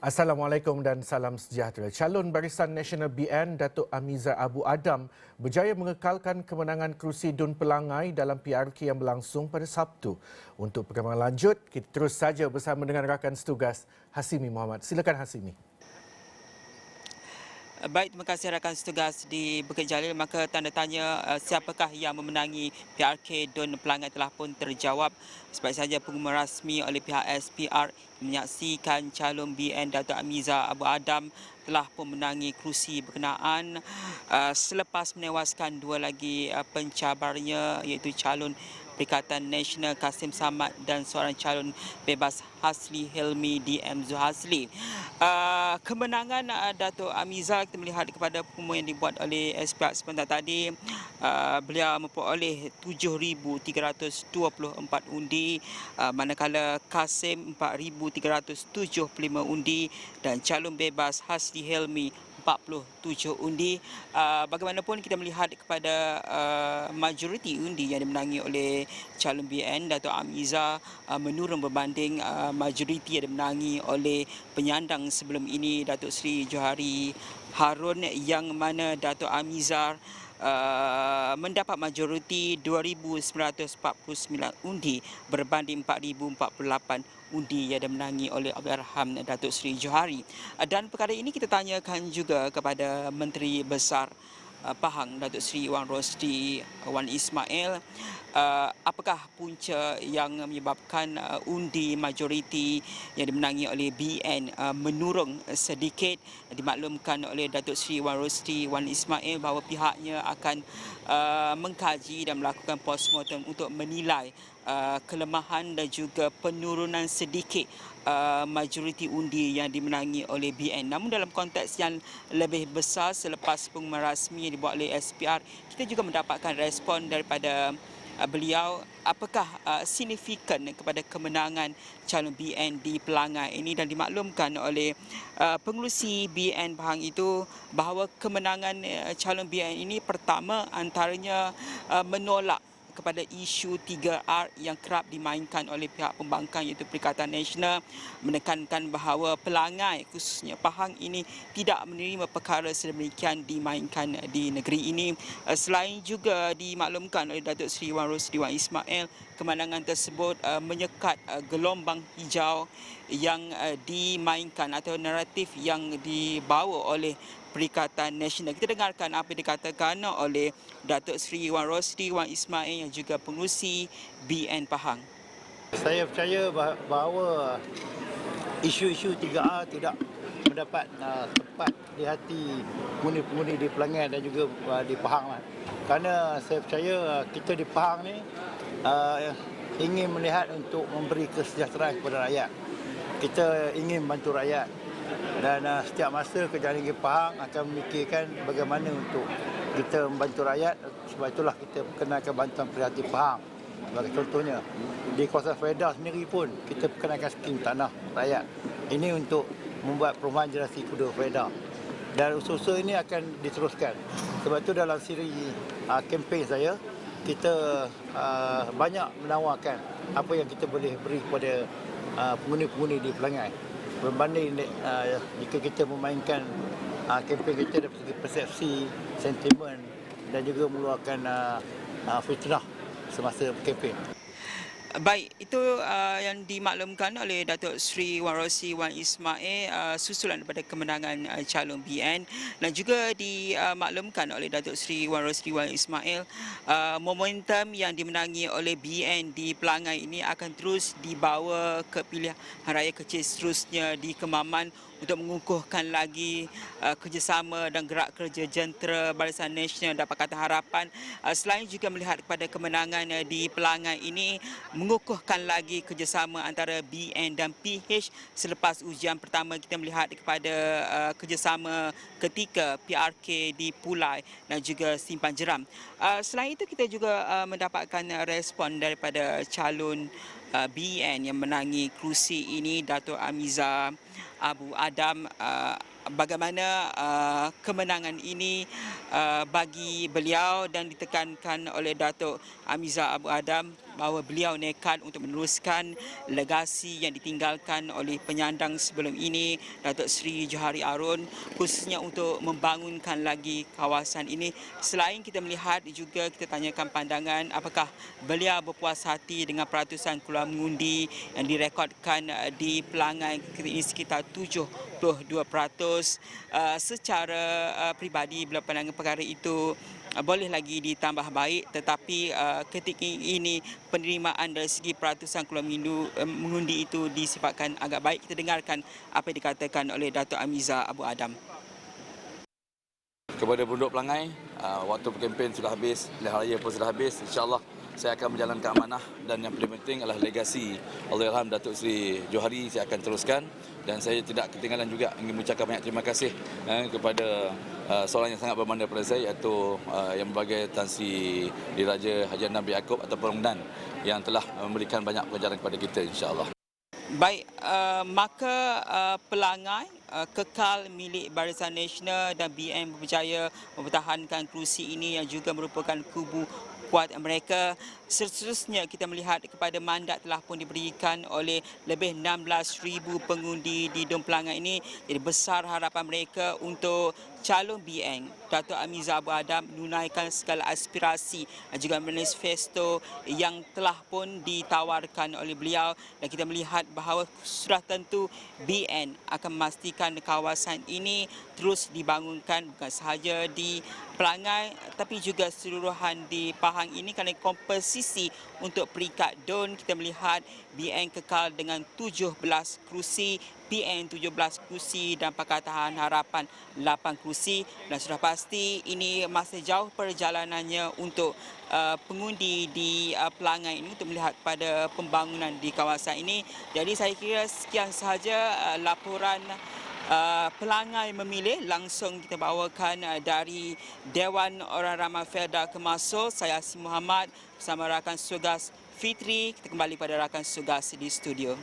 Assalamualaikum dan salam sejahtera. Calon Barisan Nasional BN Datuk Amizar Abu Adam berjaya mengekalkan kemenangan kerusi Dun Pelangai dalam PRK yang berlangsung pada Sabtu. Untuk perkembangan lanjut, kita terus saja bersama dengan rakan setugas Hasimi Muhammad. Silakan Hasimi. Baik, terima kasih rakan setugas di Bukit Jalil. Maka tanda tanya siapakah yang memenangi PRK Dun Pelangai telah pun terjawab. Sebab saja pengumuman rasmi oleh pihak SPR menyaksikan calon BN Datuk Amizar Abu Adam telah pun menangi kerusi berkenaan selepas menewaskan dua lagi pencabarnya iaitu calon Perikatan Nasional Kasim Samad dan seorang calon bebas Hasli Hilmi DM Zuhasli. Kemenangan Datuk Amizar kita melihat kepada pengumuman yang dibuat oleh SPR sebentar tadi, beliau memperoleh 7,324 undi, manakala Kasim 4,375 undi dan calon bebas Hasli Hilmi 47 undi. Bagaimanapun kita melihat kepada majoriti undi yang dimenangi oleh calon BN Datuk Amizar menurun berbanding majoriti yang dimenangi oleh penyandang sebelum ini Datuk Seri Johari Harun, yang mana Datuk Amizar mendapat majoriti 2,949 undi berbanding 4,048 undi yang dimenangi oleh Allahyarham Datuk Seri Johari. Dan perkara ini kita tanyakan juga kepada Menteri Besar Pahang Datuk Seri Wan Rosdi Wan Ismail, apakah punca yang menyebabkan undi majoriti yang dimenangi oleh BN menurun sedikit. Dimaklumkan oleh Datuk Seri Wan Rosdi Wan Ismail bahawa pihaknya akan mengkaji dan melakukan postmortem untuk menilai kelemahan dan juga penurunan sedikit majoriti undi yang dimenangi oleh BN. Namun dalam konteks yang lebih besar, selepas pengumuman rasmi yang dibuat oleh SPR, kita juga mendapatkan respon daripada beliau apakah signifikan kepada kemenangan calon BN di Pelangai ini, dan dimaklumkan oleh pengerusi BN Pahang itu bahawa kemenangan calon BN ini pertama antaranya menolak kepada isu 3R yang kerap dimainkan oleh pihak pembangkang iaitu Perikatan Nasional, menekankan bahawa Pelangai khususnya Pahang ini tidak menerima perkara sedemikian dimainkan di negeri ini. Selain juga dimaklumkan oleh Datuk Seri Wan Rosdi Wan Ismail, kemenangan tersebut menyekat gelombang hijau yang dimainkan atau naratif yang dibawa oleh Perikatan Nasional. Kita dengarkan apa yang dikatakan oleh Datuk Seri Wan Rosdi Wan Ismail yang juga pengerusi BN Pahang. Saya percaya bahawa isu-isu 3R tidak mendapat tempat di hati pengundi-pengundi di Pelangai dan juga di Pahang. Kerana saya percaya kita di Pahang ni ingin melihat untuk memberi kesejahteraan kepada rakyat. Kita ingin bantu rakyat. Dan setiap masa Kerajaan Negeri Pahang akan memikirkan bagaimana untuk kita membantu rakyat. Sebab itulah kita perkenalkan bantuan prihatin Pahang. Sebagai contohnya, di kawasan Fedah sendiri pun kita perkenalkan skim tanah rakyat. Ini untuk membuat perumahan generasi kedua Fedah. Dan usaha-usaha ini akan diteruskan. Sebab itu dalam siri kempen saya, kita banyak menawarkan apa yang kita boleh beri kepada penghuni-penghuni di Pelangai. Berbanding jika kita memainkan kempen kita dari segi persepsi, sentimen dan juga mengeluarkan fitnah semasa kempen. Baik, itu yang dimaklumkan oleh Datuk Seri Wan Rosdi Wan Ismail susulan daripada kemenangan calon BN, dan juga dimaklumkan oleh Datuk Seri Wan Rosdi Wan Ismail momentum yang dimenangi oleh BN di Pelangai ini akan terus dibawa ke pilihan raya kecil seterusnya di Kemaman untuk mengukuhkan lagi kerjasama dan gerak kerja jentera Barisan Nasional dan Pakatan Harapan. Selain juga melihat kepada kemenangan di Pelangai ini, mengukuhkan lagi kerjasama antara BN dan PH selepas ujian pertama kita melihat kepada kerjasama ketika PRK di Pulai dan juga Simpang Jeram. Selain itu kita juga mendapatkan respon daripada calon BN yang menangi kerusi ini, Datuk Amizar Abu Adam, bagaimana kemenangan ini bagi beliau, dan ditekankan oleh Datuk Amizar Abu Adam bahawa beliau nekat untuk meneruskan legasi yang ditinggalkan oleh penyandang sebelum ini, Datuk Seri Johari Arun, khususnya untuk membangunkan lagi kawasan ini. Selain kita melihat juga kita tanyakan pandangan apakah beliau berpuas hati dengan peratusan keluar mengundi yang direkodkan di Pelangai ini sekitar 72%. Secara peribadi beliau pandangan perkara itu boleh lagi ditambah baik, tetapi ketika ini penerimaan dari segi peratusan keluar mengundi itu disifatkan agak baik. Kita dengarkan apa yang dikatakan oleh Datuk Amizar Abu Adam. Kepada penduduk Pelangai, waktu berkempen sudah habis, pilihan raya pun sudah habis. InsyaAllah saya akan menjalankan amanah dan yang paling penting adalah legasi Allahyarham Datuk Seri Johari saya akan teruskan, dan saya tidak ketinggalan juga ingin mengucapkan banyak terima kasih kepada seorang yang sangat bermanda pada saya, iaitu yang berbagai Tan Sri Diraja Haji Nabi Yaakob ataupun Romdan yang telah memberikan banyak pelajaran kepada kita, insya-Allah. Baik, maka Pelangai kekal milik Barisan Nasional dan BN berjaya mempertahankan kerusi ini yang juga merupakan kubu kuat mereka. Seterusnya kita melihat kepada mandat telah pun diberikan oleh lebih 16,000 pengundi di Dun Pelangai ini. Jadi besar harapan mereka untuk calon BN Datuk Amizar Abu Adam menunaikan segala aspirasi dan juga manifesto yang telah pun ditawarkan oleh beliau, dan kita melihat bahawa sudah tentu BN akan memastikan kawasan ini terus dibangunkan bukan sahaja di Pelangai tapi juga seluruhan di Pahang ini kerana komposisi untuk peringkat DUN kita melihat BN kekal dengan 17 kerusi, PN 17 kerusi dan Pakatan Harapan 8 kerusi, dan sudah pasti ini masih jauh perjalanannya untuk pengundi di Pelangai ini untuk melihat pada pembangunan di kawasan ini. Jadi saya kira sekian sahaja laporan Pelangai Memilih langsung kita bawakan dari Dewan Orang Ramai Felda Kemasul. Saya Asim Muhammad bersama rakan tugas Fitri. Kita kembali pada rakan tugas di studio.